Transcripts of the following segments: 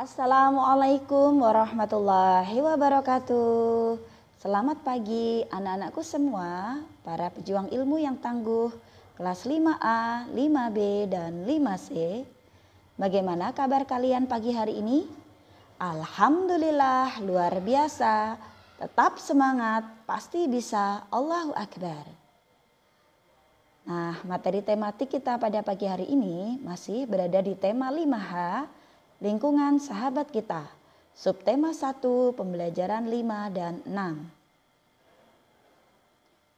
Assalamualaikum warahmatullahi wabarakatuh. Selamat pagi anak-anakku semua, para pejuang ilmu yang tangguh, kelas 5A, 5B, dan 5C. Bagaimana kabar kalian pagi hari ini? Alhamdulillah, luar biasa. Tetap semangat, pasti bisa. Allahu Akbar. Nah, materi tematik kita pada pagi hari ini masih berada di tema 5H, lingkungan sahabat kita. Subtema 1, pembelajaran 5 dan 6.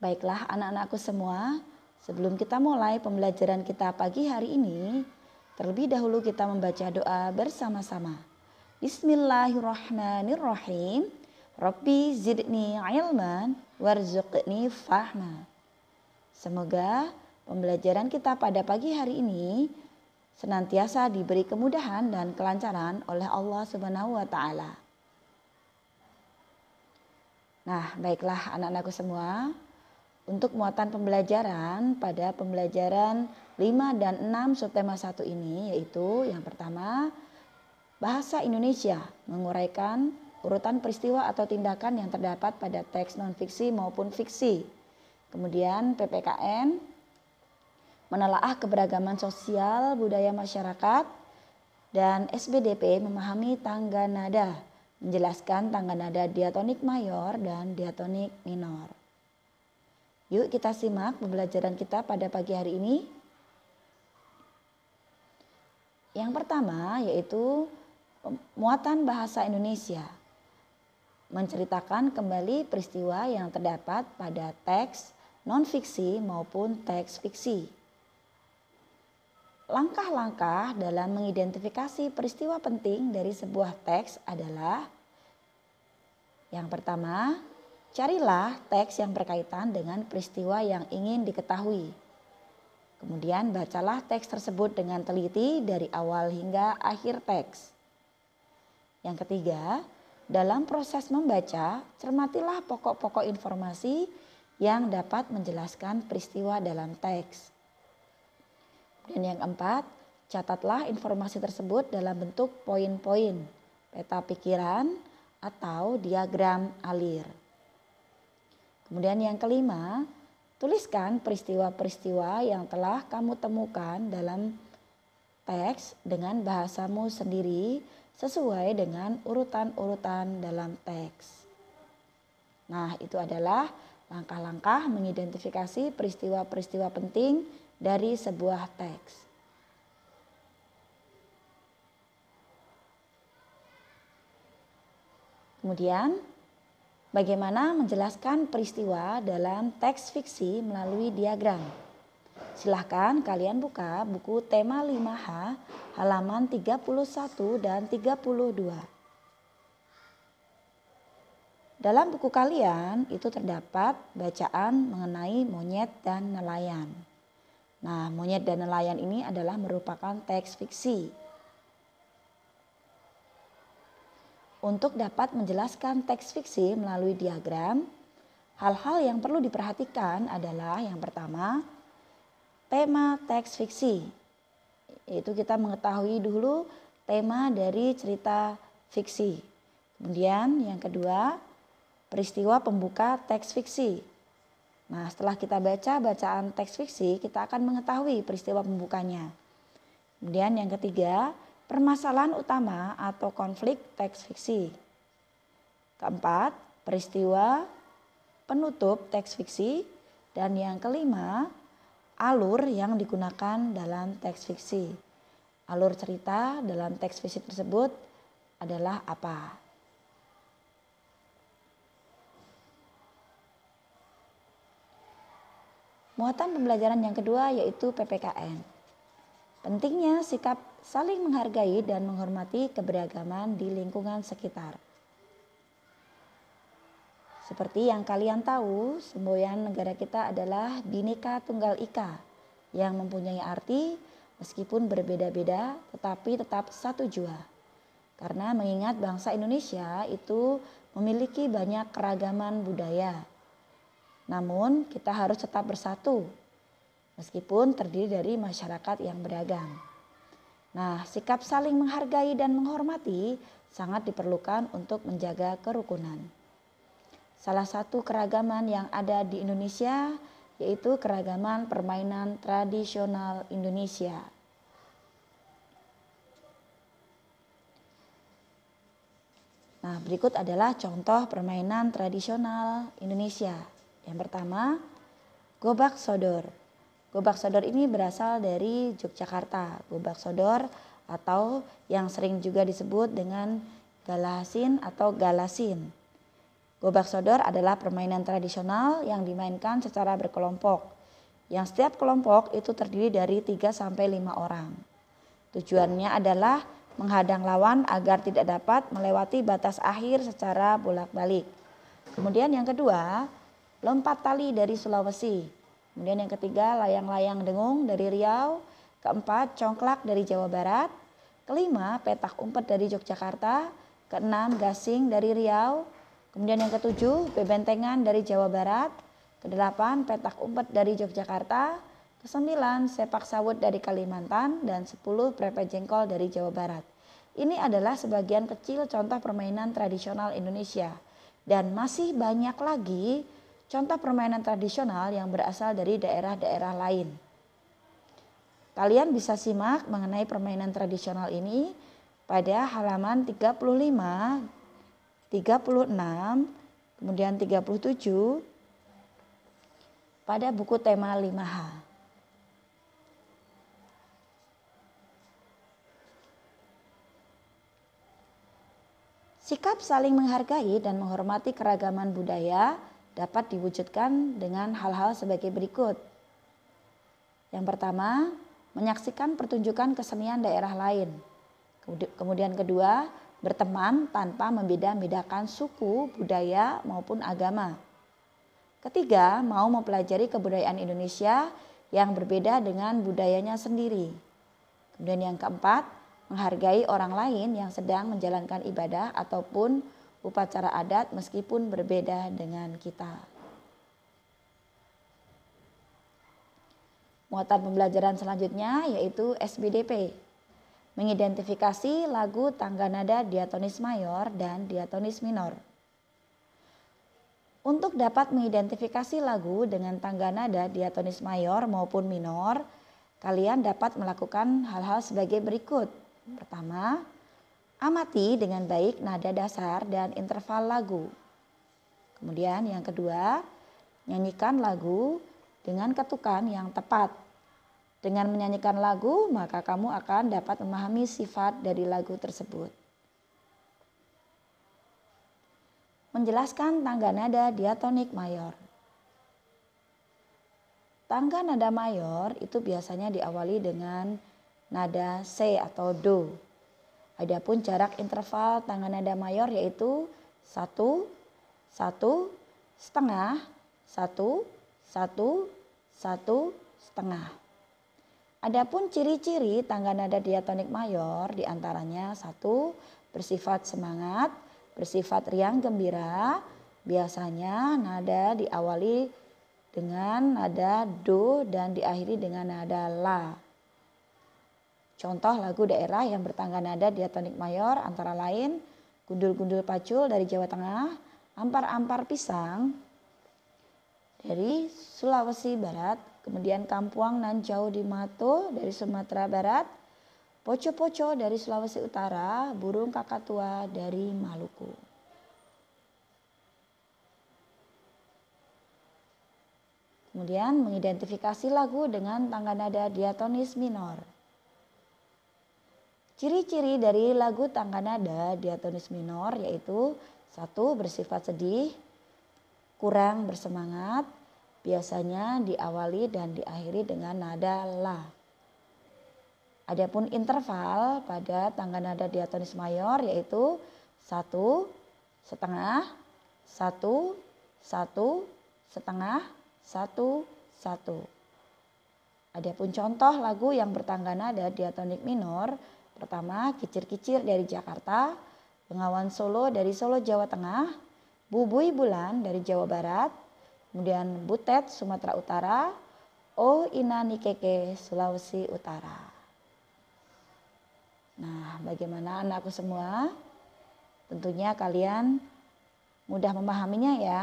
Baiklah anak-anakku semua, sebelum kita mulai pembelajaran kita pagi hari ini, terlebih dahulu kita membaca doa bersama-sama. Bismillahirrahmanirrahim. Rabbi zidni ilman warzuqni fahma. Semoga pembelajaran kita pada pagi hari ini senantiasa diberi kemudahan dan kelancaran oleh Allah Subhanahu wa taala. Nah, baiklah anak-anakku semua, untuk muatan pembelajaran pada pembelajaran 5 dan 6 subtema 1 ini yaitu yang pertama, bahasa Indonesia menguraikan urutan peristiwa atau tindakan yang terdapat pada teks non-fiksi maupun fiksi. Kemudian PPKN menelaah keberagaman sosial budaya masyarakat, dan SBDP memahami tangga nada, menjelaskan tangga nada diatonik mayor dan diatonik minor. Yuk kita simak pembelajaran kita pada pagi hari ini. Yang pertama yaitu muatan bahasa Indonesia, menceritakan kembali peristiwa yang terdapat pada teks non-fiksi maupun teks fiksi. Langkah-langkah dalam mengidentifikasi peristiwa penting dari sebuah teks adalah: yang pertama, carilah teks yang berkaitan dengan peristiwa yang ingin diketahui. Kemudian bacalah teks tersebut dengan teliti dari awal hingga akhir teks. Yang ketiga, dalam proses membaca, cermatilah pokok-pokok informasi yang dapat menjelaskan peristiwa dalam teks. Dan yang keempat, catatlah informasi tersebut dalam bentuk poin-poin, peta pikiran, atau diagram alir. Kemudian yang kelima, tuliskan peristiwa-peristiwa yang telah kamu temukan dalam teks dengan bahasamu sendiri sesuai dengan urutan-urutan dalam teks. Nah, itu adalah langkah-langkah mengidentifikasi peristiwa-peristiwa penting dari sebuah teks. Kemudian, bagaimana menjelaskan peristiwa dalam teks fiksi melalui diagram? Silahkan kalian buka buku tema 5H halaman 31 dan 32. Dalam buku kalian itu terdapat bacaan mengenai monyet dan nelayan. Nah, monyet dan nelayan ini adalah merupakan teks fiksi. Untuk dapat menjelaskan teks fiksi melalui diagram, hal-hal yang perlu diperhatikan adalah yang pertama, tema teks fiksi. Yaitu kita mengetahui dulu tema dari cerita fiksi. Kemudian yang kedua, peristiwa pembuka teks fiksi. Nah, setelah kita baca bacaan teks fiksi, kita akan mengetahui peristiwa pembukanya. Kemudian yang ketiga, permasalahan utama atau konflik teks fiksi. Keempat, peristiwa penutup teks fiksi. Dan yang kelima, alur yang digunakan dalam teks fiksi. Alur cerita dalam teks fiksi tersebut adalah apa? Muatan pembelajaran yang kedua yaitu PPKN. Pentingnya sikap saling menghargai dan menghormati keberagaman di lingkungan sekitar. Seperti yang kalian tahu, semboyan negara kita adalah Bhinneka Tunggal Ika yang mempunyai arti meskipun berbeda-beda tetapi tetap satu jua. Karena mengingat bangsa Indonesia itu memiliki banyak keragaman budaya. Namun kita harus tetap bersatu meskipun terdiri dari masyarakat yang beragam. Nah, sikap saling menghargai dan menghormati sangat diperlukan untuk menjaga kerukunan. Salah satu keragaman yang ada di Indonesia yaitu keragaman permainan tradisional Indonesia. Nah, berikut adalah contoh permainan tradisional Indonesia. Yang pertama, gobak sodor. Gobak sodor ini berasal dari Yogyakarta. Gobak sodor atau yang sering juga disebut dengan galasin atau galasin. Gobak sodor adalah permainan tradisional yang dimainkan secara berkelompok. Yang setiap kelompok itu terdiri dari 3-5 orang. Tujuannya adalah menghadang lawan agar tidak dapat melewati batas akhir secara bolak-balik. Kemudian yang kedua, lompat tali dari Sulawesi. Kemudian yang ketiga, layang-layang dengung dari Riau. Keempat, congklak dari Jawa Barat. Kelima, petak umpet dari Yogyakarta. Keenam, gasing dari Riau. Kemudian yang ketujuh, bebentengan dari Jawa Barat. Kedelapan, petak umpet dari Yogyakarta. Kesembilan, sepak sawut dari Kalimantan. Dan 10, prepet jengkol dari Jawa Barat. Ini adalah sebagian kecil contoh permainan tradisional Indonesia. Dan masih banyak lagi contoh permainan tradisional yang berasal dari daerah-daerah lain. Kalian bisa simak mengenai permainan tradisional ini pada halaman 35, 36, kemudian 37 pada buku tema 5H. Sikap saling menghargai dan menghormati keragaman budaya dapat diwujudkan dengan hal-hal sebagai berikut. Yang pertama, menyaksikan pertunjukan kesenian daerah lain. Kemudian kedua, berteman tanpa membeda-bedakan suku, budaya maupun agama. Ketiga, mau mempelajari kebudayaan Indonesia yang berbeda dengan budayanya sendiri. Kemudian yang keempat, menghargai orang lain yang sedang menjalankan ibadah ataupun upacara adat meskipun berbeda dengan kita. Muatan pembelajaran selanjutnya yaitu SBDP. Mengidentifikasi lagu tangga nada diatonis mayor dan diatonis minor. Untuk dapat mengidentifikasi lagu dengan tangga nada diatonis mayor maupun minor, kalian dapat melakukan hal-hal sebagai berikut. Pertama, amati dengan baik nada dasar dan interval lagu. Kemudian yang kedua, nyanyikan lagu dengan ketukan yang tepat. Dengan menyanyikan lagu, maka kamu akan dapat memahami sifat dari lagu tersebut. Menjelaskan tangga nada diatonik mayor. Tangga nada mayor itu biasanya diawali dengan nada C atau Do. Adapun jarak interval tangga nada mayor yaitu 1, 1, setengah, 1, 1, 1, setengah. Adapun ciri-ciri tangga nada diatonik mayor diantaranya 1, bersifat semangat, bersifat riang gembira. Biasanya nada diawali dengan nada Do dan diakhiri dengan nada La. Contoh lagu daerah yang bertangga nada diatonik mayor antara lain Gundul-Gundul Pacul dari Jawa Tengah, Ampar-Ampar Pisang dari Sulawesi Barat, kemudian Kampuang Nan Jau di Mato dari Sumatera Barat, Poco-Poco dari Sulawesi Utara, Burung Kakatua dari Maluku. Kemudian mengidentifikasi lagu dengan tangga nada diatonis minor. Ciri-ciri dari lagu tangga nada diatonis minor yaitu 1, bersifat sedih, kurang bersemangat, biasanya diawali dan diakhiri dengan nada La. Adapun interval pada tangga nada diatonis mayor yaitu 1, setengah, 1, 1, setengah, 1, 1. Adapun contoh lagu yang bertangga nada diatonik minor, pertama Kicir-Kicir dari Jakarta, Bengawan Solo dari Solo Jawa Tengah, Bubui Bulan dari Jawa Barat, kemudian Butet Sumatera Utara, O Ina Nikeke Sulawesi Utara. Nah, bagaimana anakku semua? Tentunya kalian mudah memahaminya ya.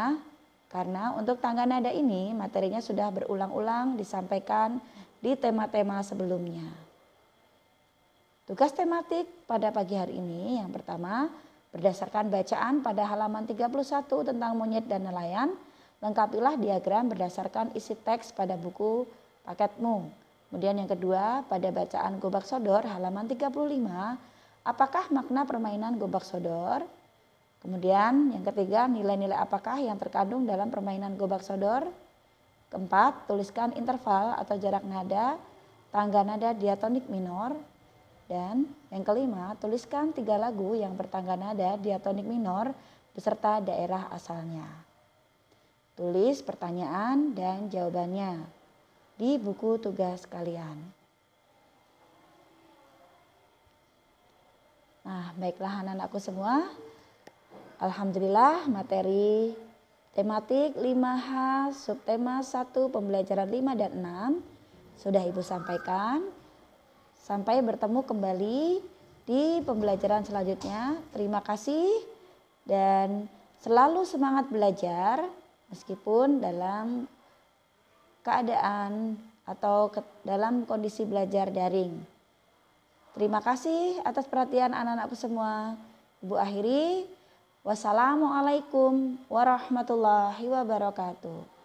Karena untuk tangga nada ini materinya sudah berulang-ulang disampaikan di tema-tema sebelumnya. Tugas tematik pada pagi hari ini yang pertama, berdasarkan bacaan pada halaman 31 tentang monyet dan nelayan, lengkapilah diagram berdasarkan isi teks pada buku paketmu. Kemudian yang kedua, pada bacaan Gobak Sodor halaman 35, apakah makna permainan Gobak Sodor? Kemudian yang ketiga, nilai-nilai apakah yang terkandung dalam permainan Gobak Sodor? Keempat, tuliskan interval atau jarak nada, tangga nada diatonik minor. Dan yang kelima, tuliskan 3 lagu yang bertangga nada diatonik minor beserta daerah asalnya. Tulis pertanyaan dan jawabannya di buku tugas kalian. Nah, baiklah anak-anakku semua. Alhamdulillah materi tematik 5H subtema 1 pembelajaran 5 dan 6 sudah Ibu sampaikan. Sampai bertemu kembali di pembelajaran selanjutnya. Terima kasih dan selalu semangat belajar meskipun dalam keadaan atau dalam kondisi belajar daring. Terima kasih atas perhatian anak-anakku semua. Ibu akhiri. Wassalamualaikum warahmatullahi wabarakatuh.